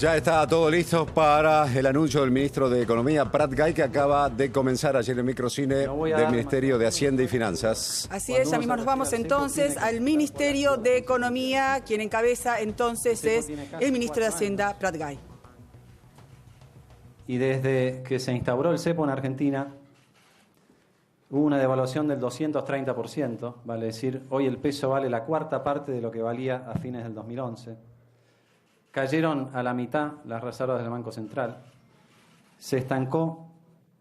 Ya está todo listo para el anuncio del ministro de Economía, Prat Gai, que acaba de comenzar ayer el microcine del Ministerio de Hacienda y Finanzas. Así es, ya mismo nos vamos entonces al Ministerio de Economía. Quien encabeza entonces es el ministro de Hacienda, Prat Gai. Y desde que se instauró el cepo en Argentina, hubo una devaluación del 230%, vale decir, hoy el peso vale la cuarta parte de lo que valía a fines del 2011. Cayeron a la mitad las reservas del Banco Central. Se estancó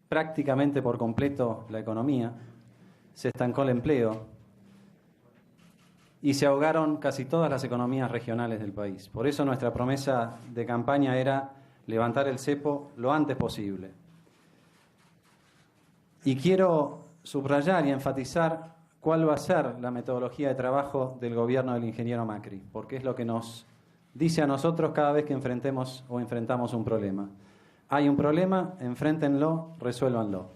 prácticamente por completo la economía. Se estancó el empleo. Y se ahogaron casi todas las economías regionales del país. Por eso nuestra promesa de campaña era levantar el cepo lo antes posible. Y quiero subrayar y enfatizar cuál va a ser la metodología de trabajo del gobierno del ingeniero Macri, porque es lo que nos dice a nosotros cada vez que enfrentemos o enfrentamos un problema. Hay un problema, enfréntenlo, resuélvanlo.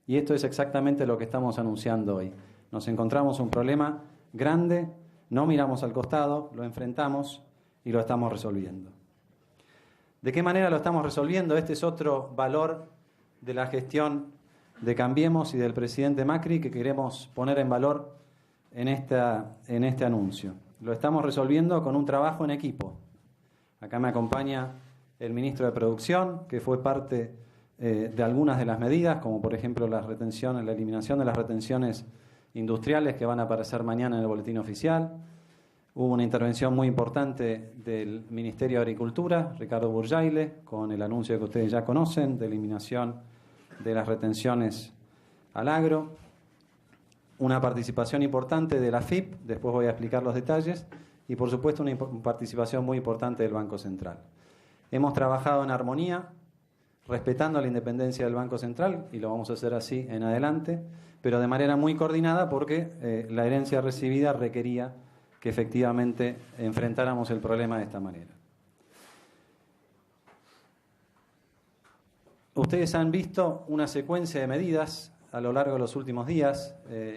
Y esto es exactamente lo que estamos anunciando hoy. Nos encontramos un problema grande, no miramos al costado, lo enfrentamos y lo estamos resolviendo. ¿De qué manera lo estamos resolviendo? Este es otro valor de la gestión de Cambiemos y del presidente Macri que queremos poner en valor en este anuncio. Lo estamos resolviendo con un trabajo en equipo. Acá me acompaña el ministro de Producción, que fue parte de algunas de las medidas, como por ejemplo la eliminación de las retenciones industriales que van a aparecer mañana en el boletín oficial. Hubo una intervención muy importante del Ministerio de Agricultura, Ricardo Burjaile, con el anuncio que ustedes ya conocen, de eliminación de las retenciones al agro. Una participación importante de la AFIP, después voy a explicar los detalles, y por supuesto una participación muy importante del Banco Central. Hemos trabajado en armonía, respetando la independencia del Banco Central, y lo vamos a hacer así en adelante, pero de manera muy coordinada porque la herencia recibida requería que efectivamente enfrentáramos el problema de esta manera. Ustedes han visto una secuencia de medidas a lo largo de los últimos días,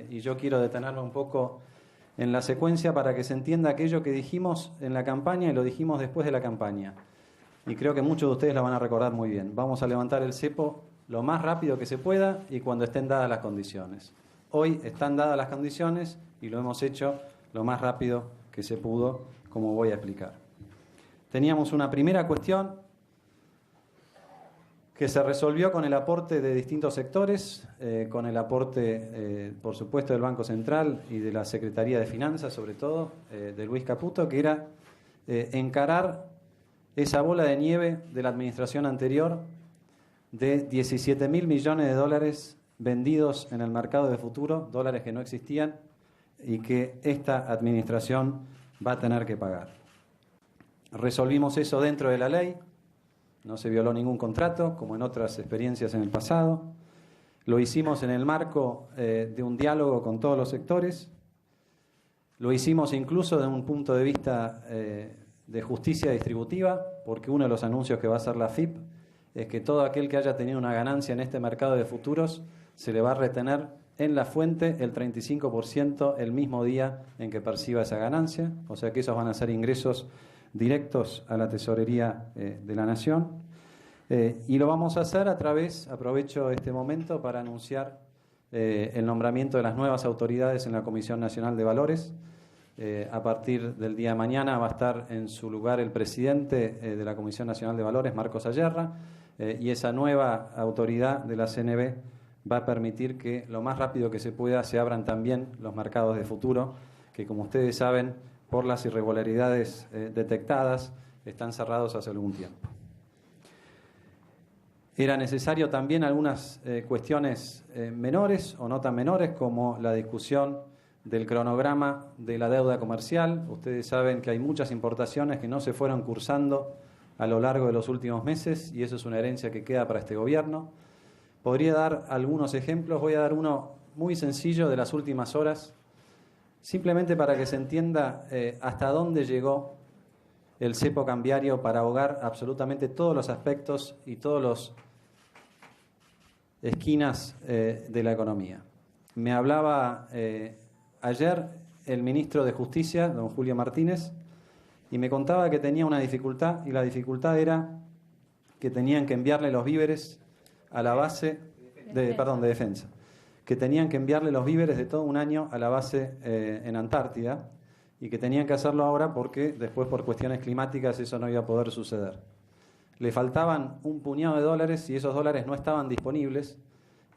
y yo quiero detenerme un poco en la secuencia para que se entienda aquello que dijimos en la campaña y lo dijimos después de la campaña. Y creo que muchos de ustedes la van a recordar muy bien. Vamos a levantar el cepo lo más rápido que se pueda y cuando estén dadas las condiciones. Hoy están dadas las condiciones y lo hemos hecho lo más rápido que se pudo, como voy a explicar. Teníamos una primera cuestión que se resolvió con el aporte de distintos sectores, con el aporte, por supuesto, del Banco Central y de la Secretaría de Finanzas, sobre todo, de Luis Caputo, que era encarar esa bola de nieve de la administración anterior de 17.000 millones de dólares vendidos en el mercado de futuro, dólares que no existían y que esta administración va a tener que pagar. Resolvimos eso dentro de la ley. No se violó ningún contrato, como en otras experiencias en el pasado. Lo hicimos en el marco de un diálogo con todos los sectores. Lo hicimos incluso desde un punto de vista de justicia distributiva, porque uno de los anuncios que va a hacer la AFIP es que todo aquel que haya tenido una ganancia en este mercado de futuros se le va a retener en la fuente el 35% el mismo día en que perciba esa ganancia. O sea que esos van a ser ingresos directos a la tesorería de la Nación, y lo vamos a hacer a través, aprovecho este momento para anunciar el nombramiento de las nuevas autoridades en la Comisión Nacional de Valores. A partir del día de mañana va a estar en su lugar el presidente de la Comisión Nacional de Valores, Marcos Ayerra, y esa nueva autoridad de la CNB va a permitir que lo más rápido que se pueda se abran también los mercados de futuro, que como ustedes saben, por las irregularidades detectadas, están cerrados hace algún tiempo. Era necesario también algunas cuestiones menores o no tan menores, como la discusión del cronograma de la deuda comercial. Ustedes saben que hay muchas importaciones que no se fueron cursando a lo largo de los últimos meses y eso es una herencia que queda para este gobierno. Podría dar algunos ejemplos, voy a dar uno muy sencillo de las últimas horas, simplemente para que se entienda hasta dónde llegó el cepo cambiario para ahogar absolutamente todos los aspectos y todas las esquinas de la economía. Me hablaba ayer el ministro de Justicia, don Julio Martínez, y me contaba que tenía una dificultad, y la dificultad era que tenían que enviarle los víveres a la base de defensa, que tenían que enviarle los víveres de todo un año a la base en Antártida, y que tenían que hacerlo ahora porque después por cuestiones climáticas eso no iba a poder suceder. Le faltaban un puñado de dólares y esos dólares no estaban disponibles,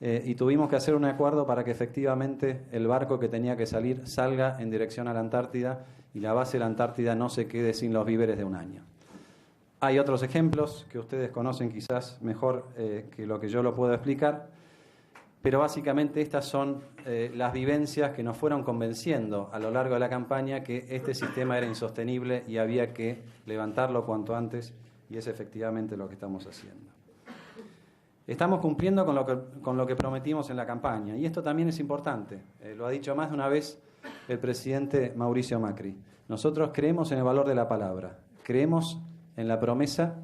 y tuvimos que hacer un acuerdo para que efectivamente el barco que tenía que salir salga en dirección a la Antártida y la base de la Antártida no se quede sin los víveres de un año. Hay otros ejemplos que ustedes conocen quizás mejor que lo que yo lo puedo explicar, pero básicamente estas son las vivencias que nos fueron convenciendo a lo largo de la campaña que este sistema era insostenible y había que levantarlo cuanto antes, y es efectivamente lo que estamos haciendo. Estamos cumpliendo con lo que prometimos en la campaña, y esto también es importante. Lo ha dicho más de una vez el presidente Mauricio Macri. Nosotros creemos en el valor de la palabra, creemos en la promesa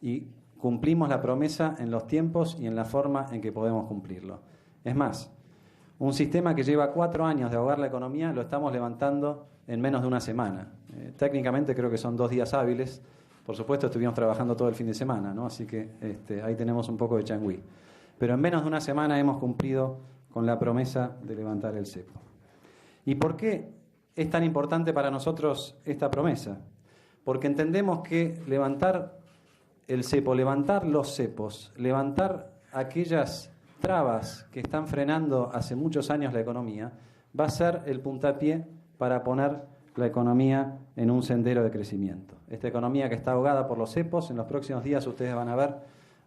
y cumplimos la promesa en los tiempos y en la forma en que podemos cumplirlo. Es más, un sistema que lleva 4 años de ahogar la economía lo estamos levantando en menos de una semana. Técnicamente creo que son 2 días hábiles. Por supuesto estuvimos trabajando todo el fin de semana, ¿no? Así que ahí tenemos un poco de changüí. Pero en menos de una semana hemos cumplido con la promesa de levantar el cepo. ¿Y por qué es tan importante para nosotros esta promesa? Porque entendemos que levantar el cepo, levantar los cepos, levantar aquellas trabas que están frenando hace muchos años la economía, va a ser el puntapié para poner la economía en un sendero de crecimiento. Esta economía que está ahogada por los cepos, en los próximos días ustedes van a ver,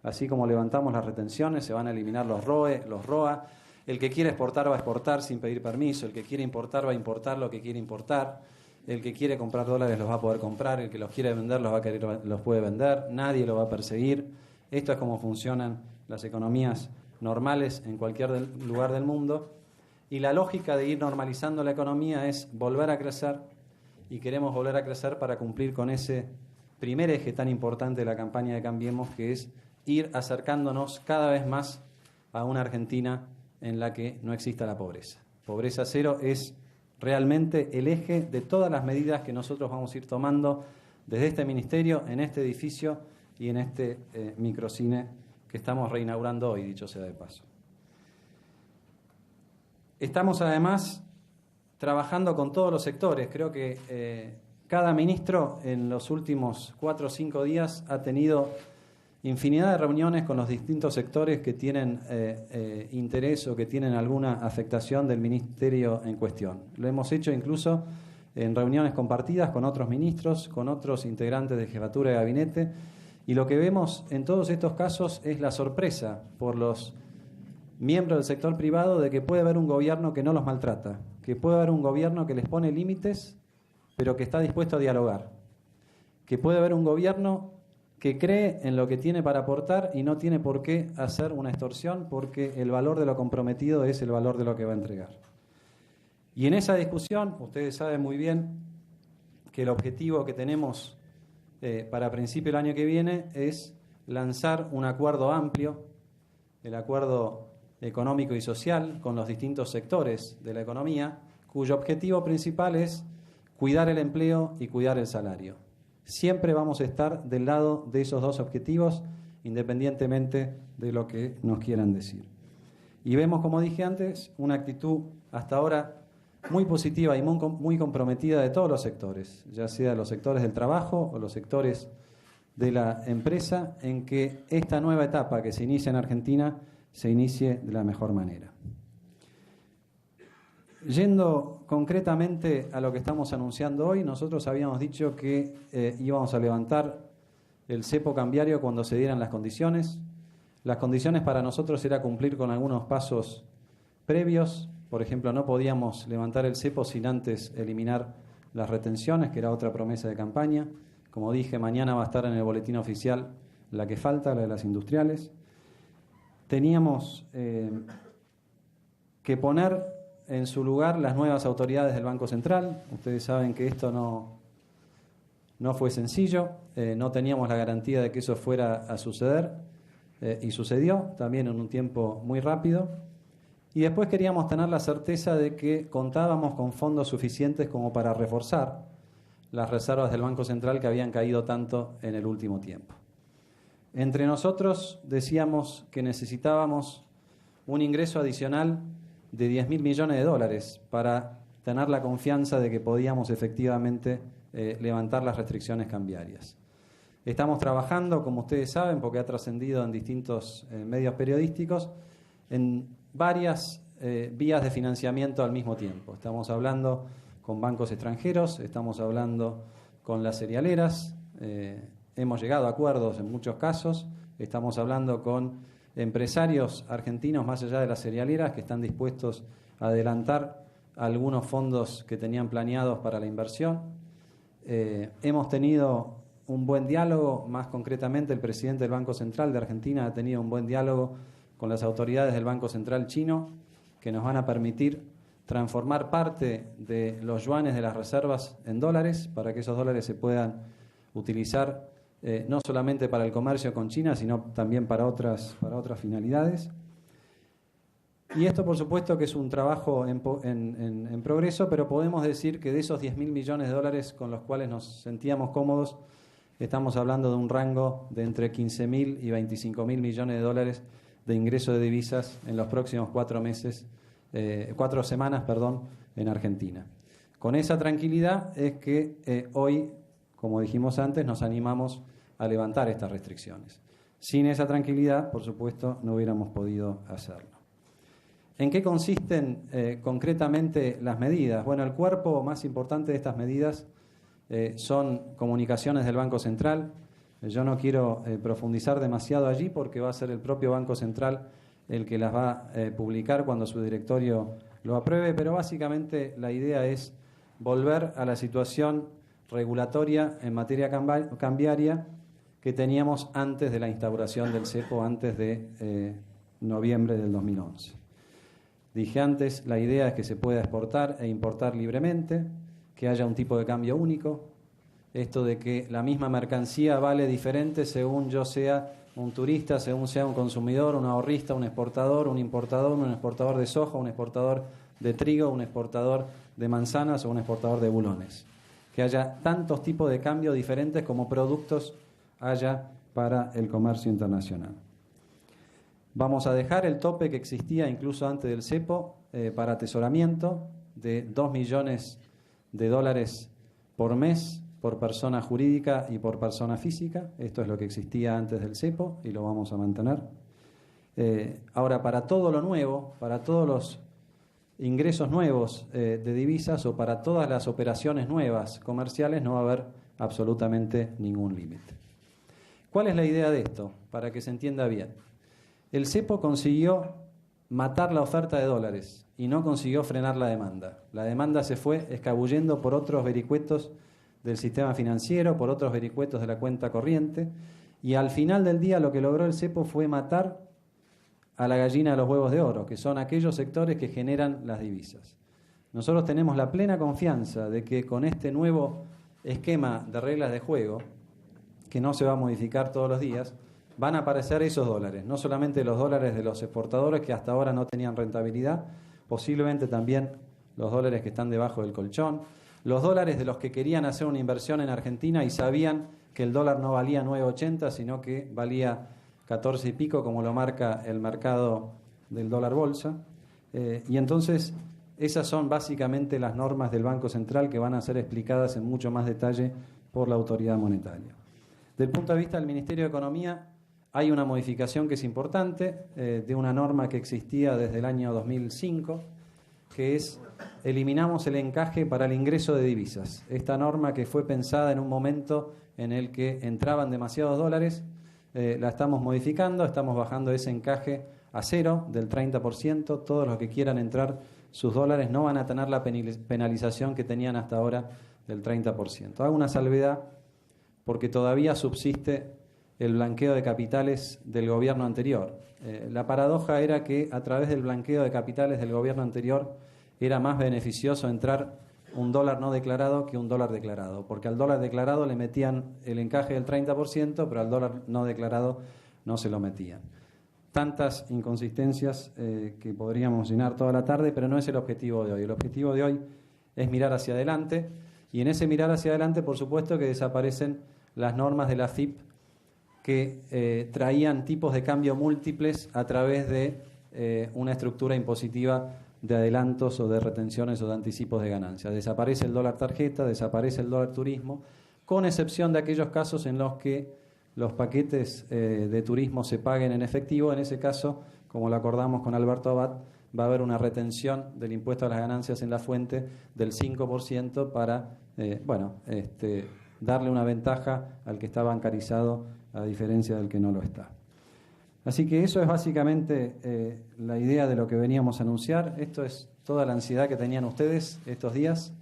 así como levantamos las retenciones, se van a eliminar los ROE, los ROA. El que quiere exportar va a exportar sin pedir permiso, el que quiere importar va a importar lo que quiere importar, el que quiere comprar dólares los va a poder comprar, el que los quiere vender los puede vender, nadie lo va a perseguir. Esto es como funcionan las economías normales en cualquier lugar del mundo, y la lógica de ir normalizando la economía es volver a crecer, y queremos volver a crecer para cumplir con ese primer eje tan importante de la campaña de Cambiemos, que es ir acercándonos cada vez más a una Argentina en la que no exista la pobreza. Pobreza cero es realmente el eje de todas las medidas que nosotros vamos a ir tomando desde este ministerio, en este edificio y en este microcine que estamos reinaugurando hoy, dicho sea de paso. Estamos además trabajando con todos los sectores. Creo que cada ministro en los últimos 4 o 5 días ha tenido infinidad de reuniones con los distintos sectores que tienen interés o que tienen alguna afectación del ministerio en cuestión. Lo hemos hecho incluso en reuniones compartidas con otros ministros, con otros integrantes de jefatura de gabinete, y lo que vemos en todos estos casos es la sorpresa por los miembros del sector privado de que puede haber un gobierno que no los maltrata, que puede haber un gobierno que les pone límites, pero que está dispuesto a dialogar, que puede haber un gobierno que cree en lo que tiene para aportar y no tiene por qué hacer una extorsión, porque el valor de lo comprometido es el valor de lo que va a entregar. Y en esa discusión, ustedes saben muy bien que el objetivo que tenemos para principio del año que viene es lanzar un acuerdo amplio, el acuerdo económico y social con los distintos sectores de la economía, cuyo objetivo principal es cuidar el empleo y cuidar el salario. Siempre vamos a estar del lado de esos dos objetivos, independientemente de lo que nos quieran decir. Y vemos, como dije antes, una actitud hasta ahora muy positiva y muy comprometida de todos los sectores, ya sea los sectores del trabajo o los sectores de la empresa, en que esta nueva etapa que se inicia en Argentina se inicie de la mejor manera. Yendo concretamente a lo que estamos anunciando hoy, nosotros habíamos dicho que íbamos a levantar el cepo cambiario cuando se dieran las condiciones. Las condiciones para nosotros era cumplir con algunos pasos previos. Por ejemplo, no podíamos levantar el cepo sin antes eliminar las retenciones, que era otra promesa de campaña. Como dije, mañana va a estar en el boletín oficial la que falta, la de las industriales. Teníamos que poner en su lugar las nuevas autoridades del Banco Central. Ustedes saben que esto no fue sencillo, no teníamos la garantía de que eso fuera a suceder, y sucedió también en un tiempo muy rápido. Y después queríamos tener la certeza de que contábamos con fondos suficientes como para reforzar las reservas del Banco Central que habían caído tanto en el último tiempo. Entre nosotros decíamos que necesitábamos un ingreso adicional de 10.000 millones de dólares para tener la confianza de que podíamos efectivamente levantar las restricciones cambiarias. Estamos trabajando, como ustedes saben, porque ha trascendido en distintos medios periodísticos, en varias vías de financiamiento al mismo tiempo. Estamos hablando con bancos extranjeros, estamos hablando con las cerealeras, hemos llegado a acuerdos en muchos casos, estamos hablando con empresarios argentinos más allá de las cerealeras que están dispuestos a adelantar algunos fondos que tenían planeados para la inversión. Hemos tenido un buen diálogo, más concretamente el presidente del Banco Central de Argentina ha tenido un buen diálogo con las autoridades del Banco Central chino que nos van a permitir transformar parte de los yuanes de las reservas en dólares para que esos dólares se puedan utilizar no solamente para el comercio con China, sino también para otras finalidades. Y esto, por supuesto, que es un trabajo en progreso, pero podemos decir que de esos 10.000 millones de dólares con los cuales nos sentíamos cómodos, estamos hablando de un rango de entre 15.000 y 25.000 millones de dólares de ingreso de divisas en los próximos 4 semanas, en Argentina. Con esa tranquilidad es que hoy, como dijimos antes, nos animamos a levantar estas restricciones. Sin esa tranquilidad, por supuesto, no hubiéramos podido hacerlo. ¿En qué consisten concretamente las medidas? Bueno, el cuerpo más importante de estas medidas son comunicaciones del Banco Central. Yo no quiero profundizar demasiado allí porque va a ser el propio Banco Central el que las va a publicar cuando su directorio lo apruebe, pero básicamente la idea es volver a la situación regulatoria en materia cambiaria que teníamos antes de la instauración del cepo, antes de noviembre del 2011. Dije antes, la idea es que se pueda exportar e importar libremente, que haya un tipo de cambio único, esto de que la misma mercancía vale diferente según yo sea un turista, según sea un consumidor, un ahorrista, un exportador, un exportador de soja, un exportador de trigo, un exportador de manzanas o un exportador de bulones. Que haya tantos tipos de cambio diferentes como productos haya para el comercio internacional. Vamos a dejar el tope que existía incluso antes del cepo para atesoramiento de 2 millones de dólares por mes por persona jurídica y por persona física. Esto es lo que existía antes del cepo y lo vamos a mantener. Ahora, para todo lo nuevo, para todos los ingresos nuevos de divisas o para todas las operaciones nuevas comerciales no va a haber absolutamente ningún límite. ¿Cuál es la idea de esto? Para que se entienda bien. El cepo consiguió matar la oferta de dólares y no consiguió frenar la demanda. La demanda se fue escabullendo por otros vericuetos del sistema financiero, por otros vericuetos de la cuenta corriente, y al final del día lo que logró el cepo fue matar a la gallina de los huevos de oro, que son aquellos sectores que generan las divisas. Nosotros tenemos la plena confianza de que con este nuevo esquema de reglas de juego, que no se va a modificar todos los días, van a aparecer esos dólares, no solamente los dólares de los exportadores que hasta ahora no tenían rentabilidad, posiblemente también los dólares que están debajo del colchón, los dólares de los que querían hacer una inversión en Argentina y sabían que el dólar no valía 9.80, sino que valía 14 y pico, como lo marca el mercado del dólar bolsa. Y entonces esas son básicamente las normas del Banco Central que van a ser explicadas en mucho más detalle por la autoridad monetaria. Desde el punto de vista del Ministerio de Economía, hay una modificación que es importante de una norma que existía desde el año 2005, que es eliminamos el encaje para el ingreso de divisas. Esta norma que fue pensada en un momento en el que entraban demasiados dólares, la estamos modificando, estamos bajando ese encaje a cero del 30%. Todos los que quieran entrar sus dólares no van a tener la penalización que tenían hasta ahora del 30%. Hago una salvedad porque todavía subsiste el blanqueo de capitales del gobierno anterior. La paradoja era que a través del blanqueo de capitales del gobierno anterior era más beneficioso entrar un dólar no declarado que un dólar declarado, porque al dólar declarado le metían el encaje del 30%, pero al dólar no declarado no se lo metían. Tantas inconsistencias que podríamos llenar toda la tarde, pero no es el objetivo de hoy. El objetivo de hoy es mirar hacia adelante Y en ese mirar hacia adelante, por supuesto que desaparecen las normas de la FIP que traían tipos de cambio múltiples a través de una estructura impositiva de adelantos o de retenciones o de anticipos de ganancias. Desaparece el dólar tarjeta, desaparece el dólar turismo, con excepción de aquellos casos en los que los paquetes de turismo se paguen en efectivo. En ese caso, como lo acordamos con Alberto Abad, va a haber una retención del impuesto a las ganancias en la fuente del 5% para darle una ventaja al que está bancarizado a diferencia del que no lo está. Así que eso es básicamente la idea de lo que veníamos a anunciar. Esto es toda la ansiedad que tenían ustedes estos días.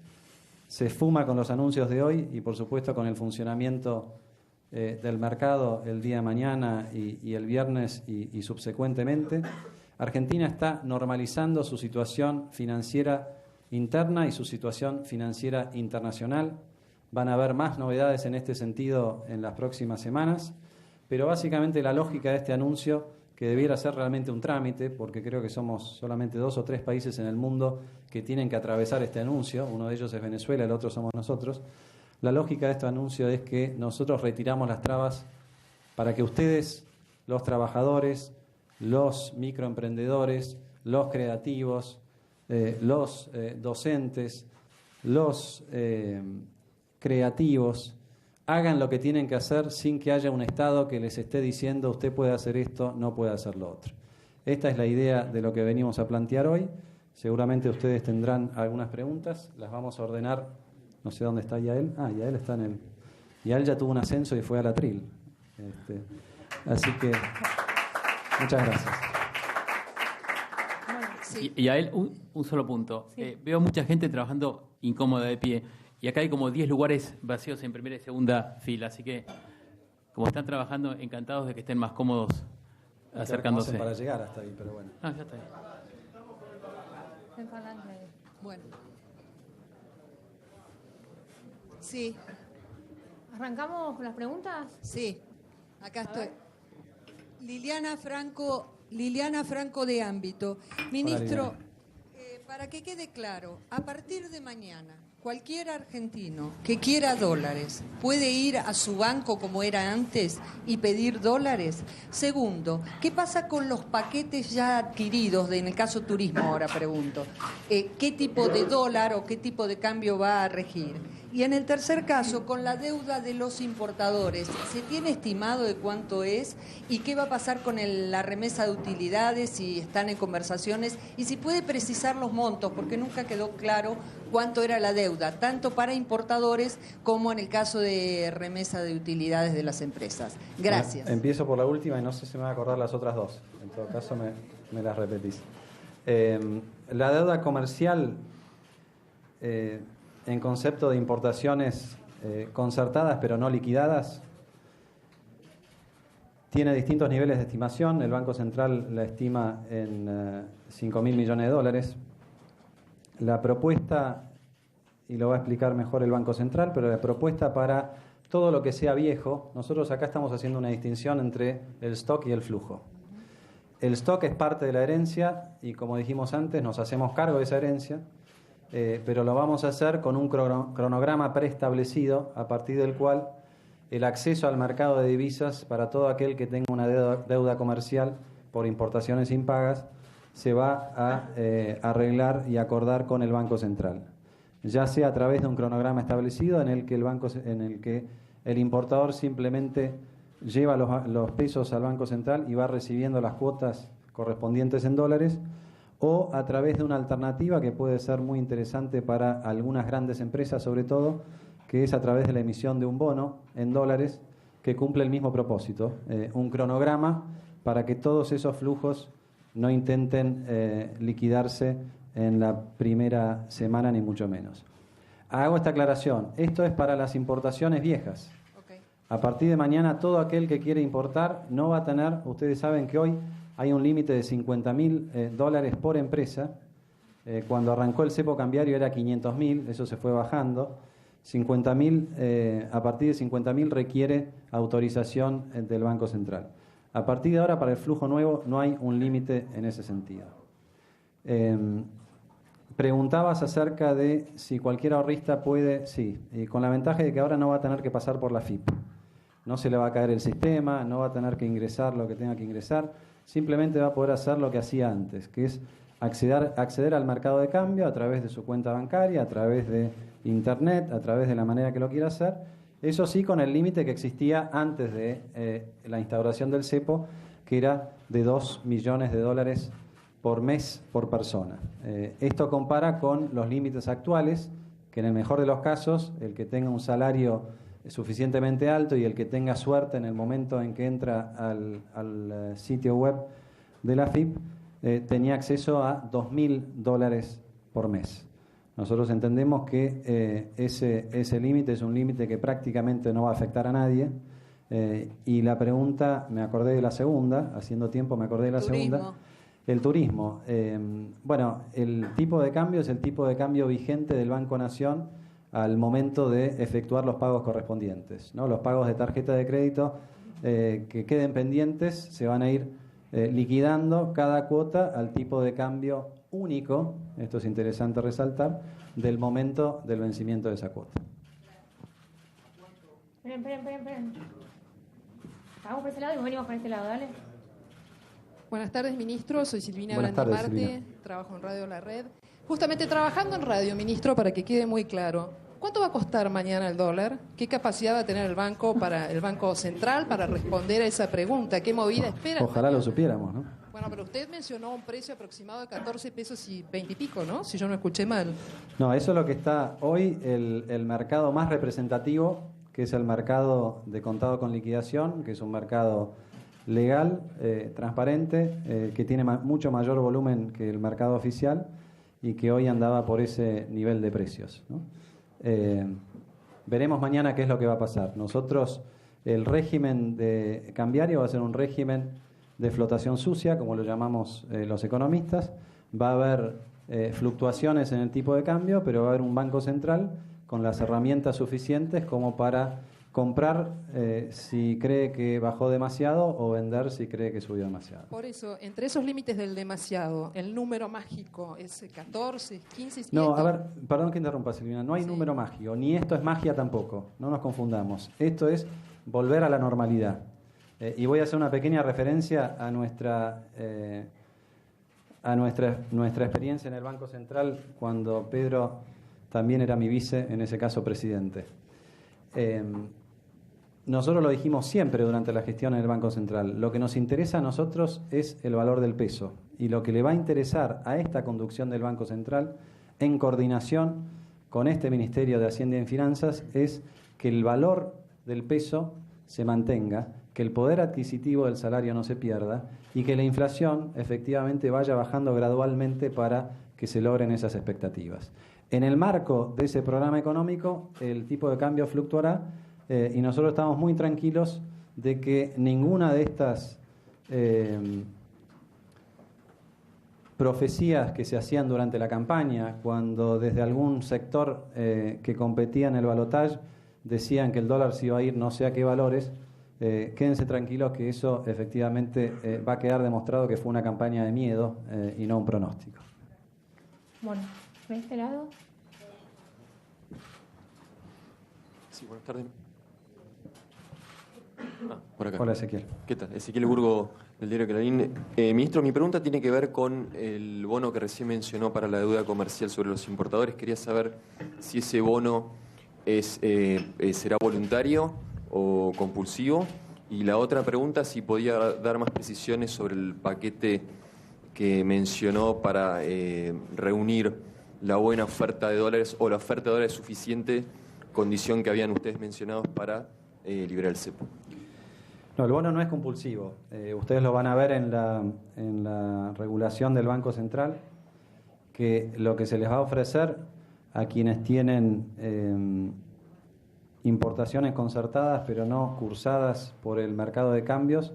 Se esfuma con los anuncios de hoy y, por supuesto, con el funcionamiento del mercado el día de mañana y el viernes y subsecuentemente. Argentina está normalizando su situación financiera interna y su situación financiera internacional. Van a haber más novedades en este sentido en las próximas semanas, pero básicamente la lógica de este anuncio, que debiera ser realmente un trámite, porque creo que somos solamente 2 o 3 países en el mundo que tienen que atravesar este anuncio, uno de ellos es Venezuela, el otro somos nosotros. La lógica de este anuncio es que nosotros retiramos las trabas para que ustedes, los trabajadores, los microemprendedores, los creativos, los docentes, los creativos, hagan lo que tienen que hacer sin que haya un Estado que les esté diciendo usted puede hacer esto, no puede hacer lo otro. Esta es la idea de lo que venimos a plantear hoy. Seguramente ustedes tendrán algunas preguntas, las vamos a ordenar. No sé dónde está Yael. Yael está en el... Yael ya tuvo un ascenso y fue al atril. Así que, muchas gracias. Sí. Y a él, un solo punto. Sí. Veo mucha gente trabajando incómoda de pie. Y acá hay como 10 lugares vacíos en primera y segunda fila. Así que, como están trabajando, encantados de que estén más cómodos acercándose. Para llegar hasta ahí, pero bueno. Ya está ahí. Bueno. Sí. ¿Arrancamos con las preguntas? Sí. Acá estoy. Liliana Franco de Ámbito. Ministro, para que quede claro, a partir de mañana, cualquier argentino que quiera dólares puede ir a su banco como era antes y pedir dólares. Segundo, ¿qué pasa con los paquetes ya adquiridos? En el caso turismo, ahora pregunto. ¿Qué tipo de dólar o qué tipo de cambio va a regir? Y en el tercer caso, con la deuda de los importadores, ¿se tiene estimado de cuánto es? ¿Y qué va a pasar con la remesa de utilidades, si están en conversaciones? Y si puede precisar los montos, porque nunca quedó claro cuánto era la deuda, tanto para importadores como en el caso de remesa de utilidades de las empresas. Gracias. Bueno, empiezo por la última y no sé si me va a acordar las otras dos. En todo caso, me las repetís. La deuda comercial... en concepto de importaciones concertadas pero no liquidadas, tiene distintos niveles de estimación. El Banco Central la estima en 5.000 millones de dólares. La propuesta, y lo va a explicar mejor el Banco Central, pero la propuesta para todo lo que sea viejo, nosotros acá estamos haciendo una distinción entre el stock y el flujo. El stock es parte de la herencia y, como dijimos antes, nos hacemos cargo de esa herencia. Pero lo vamos a hacer con un cronograma preestablecido a partir del cual el acceso al mercado de divisas para todo aquel que tenga una deuda comercial por importaciones impagas se va a arreglar y acordar con el Banco Central, ya sea a través de un cronograma establecido en el que el importador simplemente lleva los pesos al Banco Central y va recibiendo las cuotas correspondientes en dólares, o a través de una alternativa que puede ser muy interesante para algunas grandes empresas, sobre todo, que es a través de la emisión de un bono en dólares que cumple el mismo propósito, un cronograma para que todos esos flujos no intenten liquidarse en la primera semana, ni mucho menos. Hago esta aclaración, esto es para las importaciones viejas. Okay. A partir de mañana, todo aquel que quiere importar no va a tener, ustedes saben que hoy hay un límite de $50.000 por empresa. Cuando arrancó el cepo cambiario era 500.000, eso se fue bajando. 50.000, a partir de 50.000 requiere autorización del Banco Central. A partir de ahora, para el flujo nuevo, no hay un límite en ese sentido. Preguntabas acerca de si cualquier ahorrista puede, sí, y con la ventaja de que ahora no va a tener que pasar por la FIP. No se le va a caer el sistema, no va a tener que ingresar lo que tenga que ingresar, simplemente va a poder hacer lo que hacía antes, que es acceder al mercado de cambio a través de su cuenta bancaria, a través de internet, a través de la manera que lo quiera hacer. Eso sí, con el límite que existía antes de la instauración del cepo, que era de $2 millones por mes por persona. Esto compara con los límites actuales, que en el mejor de los casos, el que tenga un salario suficientemente alto y el que tenga suerte en el momento en que entra al sitio web de la FIP, tenía acceso a $2.000 por mes. Nosotros entendemos que ese límite es un límite que prácticamente no va a afectar a nadie. Y la pregunta, me acordé de la segunda, haciendo tiempo me acordé de la segunda. El turismo. Bueno, el tipo de cambio es el tipo de cambio vigente del Banco Nación al momento de efectuar los pagos correspondientes, ¿no? Los pagos de tarjeta de crédito que queden pendientes se van a ir liquidando cada cuota al tipo de cambio único, esto es interesante resaltar, del momento del vencimiento de esa cuota. Esperen. Vamos por ese lado y venimos por este lado, dale. Buenas tardes, ministro. Soy Silvina Buenas tardes, Brandimarte, Silvina. trabajo en Radio La Red. Justamente trabajando en radio, ministro, para que quede muy claro, ¿cuánto va a costar mañana el dólar? ¿Qué capacidad va a tener el Banco Central para responder a esa pregunta? ¿Qué movida espera? Ojalá lo supiéramos, ¿no? Bueno, pero usted mencionó un precio aproximado de 14 pesos y 20 y pico, ¿no? Si yo no escuché mal. No, eso es lo que está hoy el mercado más representativo, que es el mercado de contado con liquidación, que es un mercado legal, transparente, que tiene mucho mayor volumen que el mercado oficial y que hoy andaba por ese nivel de precios, ¿no? Veremos mañana qué es lo que va a pasar. Nosotros, el régimen de cambiario va a ser un régimen de flotación sucia, como lo llamamos los economistas. Va a haber fluctuaciones en el tipo de cambio, pero va a haber un banco central con las herramientas suficientes como para comprar si cree que bajó demasiado o vender si cree que subió demasiado. Por eso, entre esos límites del demasiado, el número mágico es 14, 15... No, a ver, perdón que interrumpa, Silvina, no hay número mágico, ni esto es magia tampoco, no nos confundamos. Esto es volver a la normalidad. Y voy a hacer una pequeña referencia a nuestra experiencia en el Banco Central cuando Pedro también era mi vice, en ese caso presidente. Nosotros lo dijimos siempre durante la gestión en el Banco Central. Lo que nos interesa a nosotros es el valor del peso. Y lo que le va a interesar a esta conducción del Banco Central, en coordinación con este Ministerio de Hacienda y Finanzas, es que el valor del peso se mantenga, que el poder adquisitivo del salario no se pierda y que la inflación efectivamente vaya bajando gradualmente para que se logren esas expectativas. En el marco de ese programa económico, el tipo de cambio fluctuará y nosotros estamos muy tranquilos de que ninguna de estas profecías que se hacían durante la campaña, cuando desde algún sector que competía en el balotaje decían que el dólar se iba a ir no sé a qué valores, quédense tranquilos que eso efectivamente va a quedar demostrado que fue una campaña de miedo y no un pronóstico. Bueno, ¿de este lado? Sí, buenas tardes. Por acá. Hola, Ezequiel. ¿Qué tal? Ezequiel Burgo, del diario Clarín. Ministro, mi pregunta tiene que ver con el bono que recién mencionó para la deuda comercial sobre los importadores. Quería saber si ese bono será voluntario o compulsivo. Y la otra pregunta, si podía dar más precisiones sobre el paquete que mencionó para reunir la buena oferta de dólares o la oferta de dólares suficiente, condición que habían ustedes mencionado para liberar el cepo. No, el bono no es compulsivo. Ustedes lo van a ver en la regulación del Banco Central, que lo que se les va a ofrecer a quienes tienen importaciones concertadas pero no cursadas por el mercado de cambios,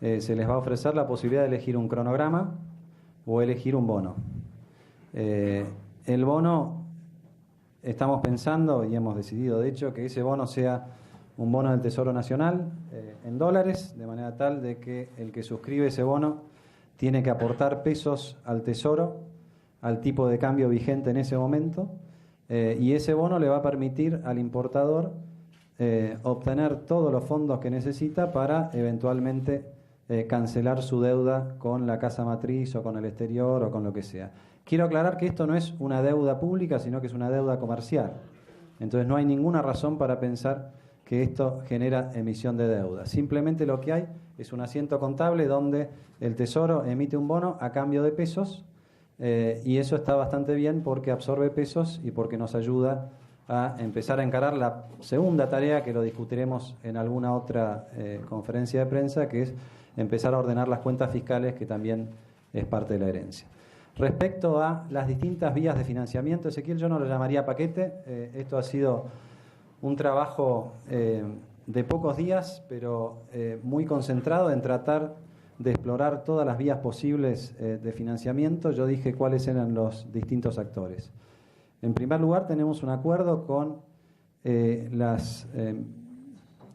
se les va a ofrecer la posibilidad de elegir un cronograma o elegir un bono. El bono, estamos pensando y hemos decidido de hecho que ese bono sea un bono del Tesoro Nacional en dólares, de manera tal de que el que suscribe ese bono tiene que aportar pesos al Tesoro al tipo de cambio vigente en ese momento, y ese bono le va a permitir al importador obtener todos los fondos que necesita para eventualmente cancelar su deuda con la casa matriz o con el exterior o con lo que sea. Quiero aclarar que esto no es una deuda pública, sino que es una deuda comercial. Entonces no hay ninguna razón para pensar que esto genera emisión de deuda. Simplemente lo que hay es un asiento contable donde el Tesoro emite un bono a cambio de pesos, y eso está bastante bien porque absorbe pesos y porque nos ayuda a empezar a encarar la segunda tarea, que lo discutiremos en alguna otra conferencia de prensa, que es empezar a ordenar las cuentas fiscales, que también es parte de la herencia. Respecto a las distintas vías de financiamiento, Ezequiel, yo no lo llamaría paquete. Esto ha sido un trabajo de pocos días, pero muy concentrado en tratar de explorar todas las vías posibles de financiamiento. Yo dije cuáles eran los distintos actores. En primer lugar, tenemos un acuerdo con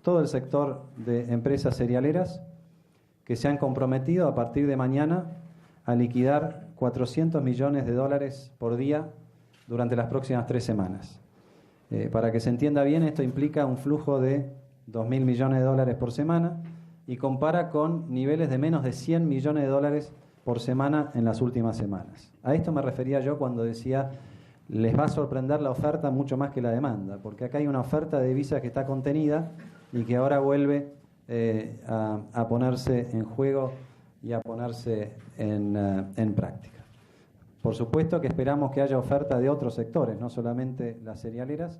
todo el sector de empresas cerealeras que se han comprometido a partir de mañana a liquidar $400 millones por día durante las próximas 3 semanas. Para que se entienda bien, esto implica un flujo de $2.000 millones por semana y compara con niveles de menos de $100 millones por semana en las últimas semanas. A esto me refería yo cuando decía les va a sorprender la oferta mucho más que la demanda, porque acá hay una oferta de divisas que está contenida y que ahora vuelve a ponerse en juego y a ponerse en práctica. Por supuesto que esperamos que haya oferta de otros sectores, no solamente las cerealeras,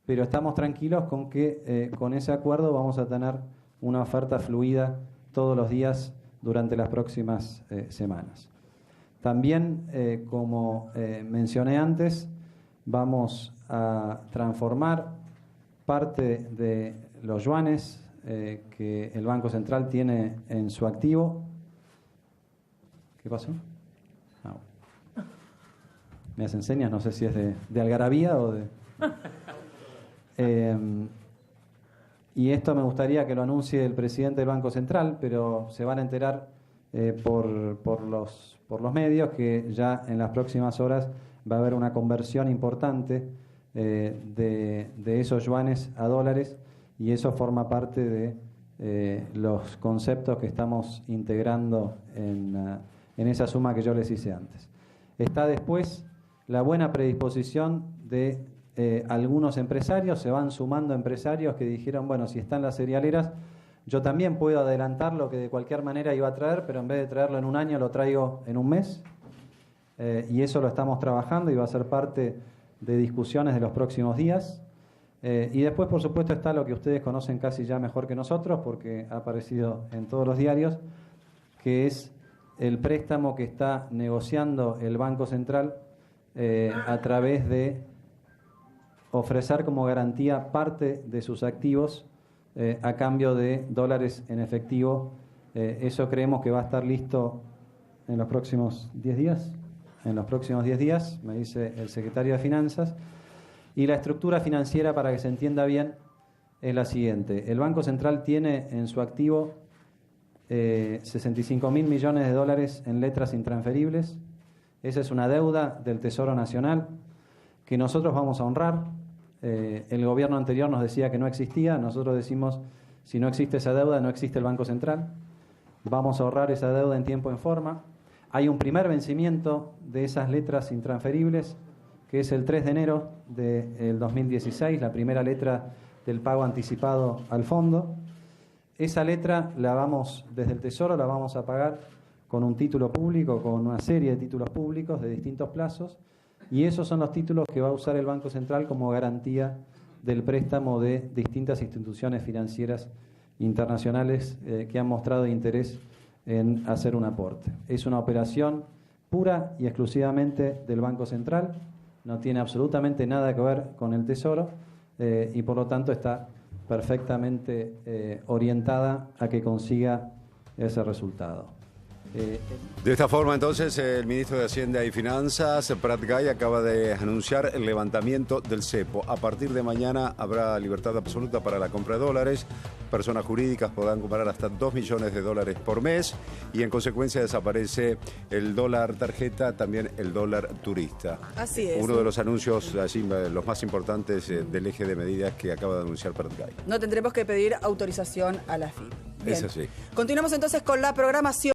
pero estamos tranquilos con que con ese acuerdo vamos a tener una oferta fluida todos los días durante las próximas semanas. También, como mencioné antes, vamos a transformar parte de los yuanes que el Banco Central tiene en su activo. ¿Qué pasó? Ah, bueno. Me hacen señas, no sé si es de algarabía o de... y esto me gustaría que lo anuncie el presidente del Banco Central, pero se van a enterar por los medios que ya en las próximas horas va a haber una conversión importante de esos yuanes a dólares, y eso forma parte de los conceptos que estamos integrando en esa suma que yo les hice antes. Está después la buena predisposición de algunos empresarios. Se van sumando empresarios que dijeron, bueno, si están las cerealeras, yo también puedo adelantar lo que de cualquier manera iba a traer, pero en vez de traerlo en un año lo traigo en un mes, y eso lo estamos trabajando y va a ser parte de discusiones de los próximos días. Y después, por supuesto, está lo que ustedes conocen casi ya mejor que nosotros, porque ha aparecido en todos los diarios, que es el préstamo que está negociando el Banco Central a través de ofrecer como garantía parte de sus activos a cambio de dólares en efectivo. Eso creemos que va a estar listo en los próximos 10 días. En los próximos 10 días, me dice el secretario de Finanzas. Y la estructura financiera, para que se entienda bien, es la siguiente. El Banco Central tiene en su activo $65.000 millones en letras intransferibles. Esa es una deuda del Tesoro Nacional que nosotros vamos a honrar. El gobierno anterior nos decía que no existía. Nosotros decimos, si no existe esa deuda, no existe el Banco Central. Vamos a ahorrar esa deuda en tiempo y en forma. Hay un primer vencimiento de esas letras intransferibles, que es el 3 de enero del 2016, la primera letra del pago anticipado al fondo. Esa letra desde el Tesoro la vamos a pagar con un título público, con una serie de títulos públicos de distintos plazos, y esos son los títulos que va a usar el Banco Central como garantía del préstamo de distintas instituciones financieras internacionales que han mostrado interés en hacer un aporte. Es una operación pura y exclusivamente del Banco Central, no tiene absolutamente nada que ver con el Tesoro, y por lo tanto está perfectamente orientada a que consiga ese resultado. De esta forma, entonces, el ministro de Hacienda y Finanzas, Prat Gai, acaba de anunciar el levantamiento del cepo. A partir de mañana habrá libertad absoluta para la compra de dólares. Personas jurídicas podrán comprar hasta 2 millones de dólares por mes y, en consecuencia, desaparece el dólar tarjeta, también el dólar turista. Así es. Uno de los anuncios, así, los más importantes del eje de medidas que acaba de anunciar Prat Gai. No tendremos que pedir autorización a la FIP. Es así. Continuamos entonces con la programación.